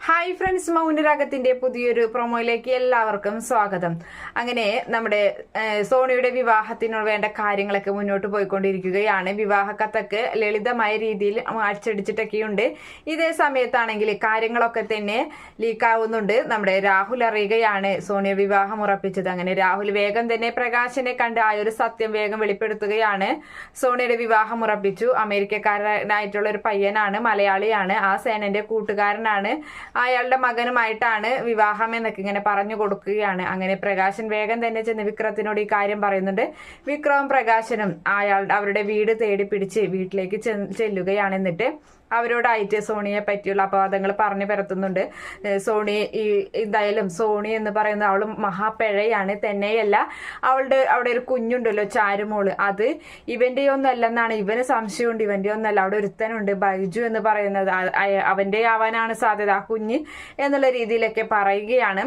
Hi friends, മൗനരാഗത്തിന്റെ പുതിയൊരു പ്രൊമോയിലേക്ക് എല്ലാവർക്കും സ്വാഗതം. അങ്ങനെ നമ്മുടെ സോണിയുടെ വിവാഹത്തിന് വേണ്ട കാര്യങ്ങളൊക്കെ മുന്നോട്ട് പോയിക്കൊണ്ടിരിക്കുകയാണ്. വിവാഹ കത്തൊക്കെ ലളിതമായ രീതിയിൽ അച്ചടിച്ചിട്ടൊക്കെയുണ്ട്. ഇതേ സമയത്താണെങ്കിൽ കാര്യങ്ങളൊക്കെ തന്നെ ലീക്കാവുന്നുണ്ട്. നമ്മുടെ രാഹുൽ അറിയുകയാണ് സോണിയ വിവാഹം ഉറപ്പിച്ചത്. അങ്ങനെ രാഹുൽ വേഗം തന്നെ പ്രകാശനെ കണ്ട് ആ ഒരു സത്യം വേഗം വെളിപ്പെടുത്തുകയാണ്. സോണിയുടെ വിവാഹം ഉറപ്പിച്ചു. അമേരിക്കക്കാരനായിട്ടുള്ള ഒരു പയ്യനാണ്, മലയാളിയാണ്, ആ സേനന്റെ കൂട്ടുകാരനാണ്, അയാളുടെ മകനുമായിട്ടാണ് വിവാഹം എന്നൊക്കെ ഇങ്ങനെ പറഞ്ഞു കൊടുക്കുകയാണ്. അങ്ങനെ പ്രകാശൻ വേഗം തന്നെ ചെന്ന് വിക്രത്തിനോട് ഈ കാര്യം പറയുന്നുണ്ട്. വിക്രവും പ്രകാശനും അവരുടെ വീട് തേടി പിടിച്ച് വീട്ടിലേക്ക് ചെല്ലുകയാണ്. എന്നിട്ട് അവരോടായിട്ട് സോണിയെ പറ്റിയുള്ള അപവാദങ്ങൾ പറഞ്ഞു പരത്തുന്നുണ്ട്. സോണി എന്തായാലും സോണി എന്ന് പറയുന്ന അവളും മഹാപിഴയാണ്. തന്നെയല്ല, അവിടെ ഒരു കുഞ്ഞുണ്ടല്ലോ, ചാരുമോള്, അത് ഇവന്റെ ഒന്നല്ലെന്നാണ് ഇവന് സംശയമുണ്ട്. ഇവന്റെ ഒന്നല്ല, അവിടെ ഒരുത്തനുണ്ട് ബൈജു എന്ന് പറയുന്നത്, അവന്റെ ആവാനാണ് സാധ്യത, ആ കുഞ്ഞ് എന്നുള്ള രീതിയിലൊക്കെ പറയുകയാണ്.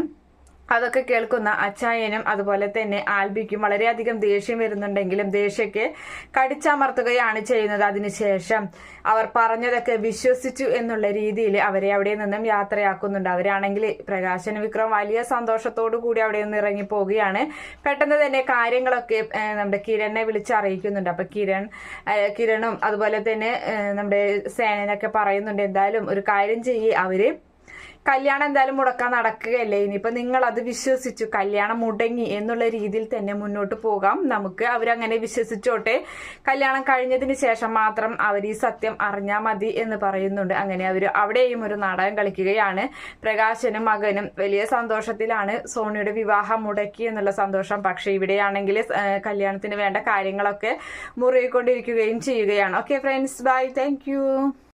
അതൊക്കെ കേൾക്കുന്ന അച്ചായനും അതുപോലെ തന്നെ ആൽബിക്കും വളരെയധികം ദേഷ്യം വരുന്നുണ്ടെങ്കിലും ദേഷ്യക്ക് കടിച്ചമർത്തുകയാണ് ചെയ്യുന്നത്. അതിനുശേഷം അവർ പറഞ്ഞതൊക്കെ വിശ്വസിച്ചു എന്നുള്ള രീതിയിൽ അവരെ അവിടെ നിന്നും യാത്രയാക്കുന്നുണ്ട്. അവരാണെങ്കിൽ പ്രകാശൻ വിക്രം വലിയ സന്തോഷത്തോടു കൂടി അവിടെ നിന്ന് ഇറങ്ങി പോവുകയാണ്. പെട്ടെന്ന് തന്നെ കാര്യങ്ങളൊക്കെ നമ്മുടെ കിരണിനെ വിളിച്ചറിയിക്കുന്നുണ്ട്. അപ്പൊ കിരണും അതുപോലെ തന്നെ നമ്മുടെ സേനനൊക്കെ പറയുന്നുണ്ട്, എന്തായാലും ഒരു കാര്യം ചെയ്യേ, അവര് കല്യാണം എന്തായാലും മുടക്കാൻ നടക്കുകയല്ലേ, ഇനിയിപ്പോ നിങ്ങൾ അത് വിശ്വസിച്ചു, കല്യാണം മുടങ്ങി എന്നുള്ള രീതിയിൽ തന്നെ മുന്നോട്ട് പോകാം നമുക്ക്, അവരങ്ങനെ വിശ്വസിച്ചോട്ടെ, കല്യാണം കഴിഞ്ഞതിന് ശേഷം മാത്രം അവർ ഈ സത്യം അറിഞ്ഞാൽ മതി എന്ന് പറയുന്നുണ്ട്. അങ്ങനെ അവർ അവിടെയും ഒരു നാടകം കളിക്കുകയാണ്. പ്രകാശനും മകനും വലിയ സന്തോഷത്തിലാണ് സോണിയുടെ വിവാഹം മുടക്കി എന്നുള്ള സന്തോഷം. പക്ഷെ ഇവിടെയാണെങ്കിൽ കല്യാണത്തിന് വേണ്ട കാര്യങ്ങളൊക്കെ മുറുകിക്കൊണ്ടിരിക്കുകയും ചെയ്യുകയാണ്. Okay friends, by, thank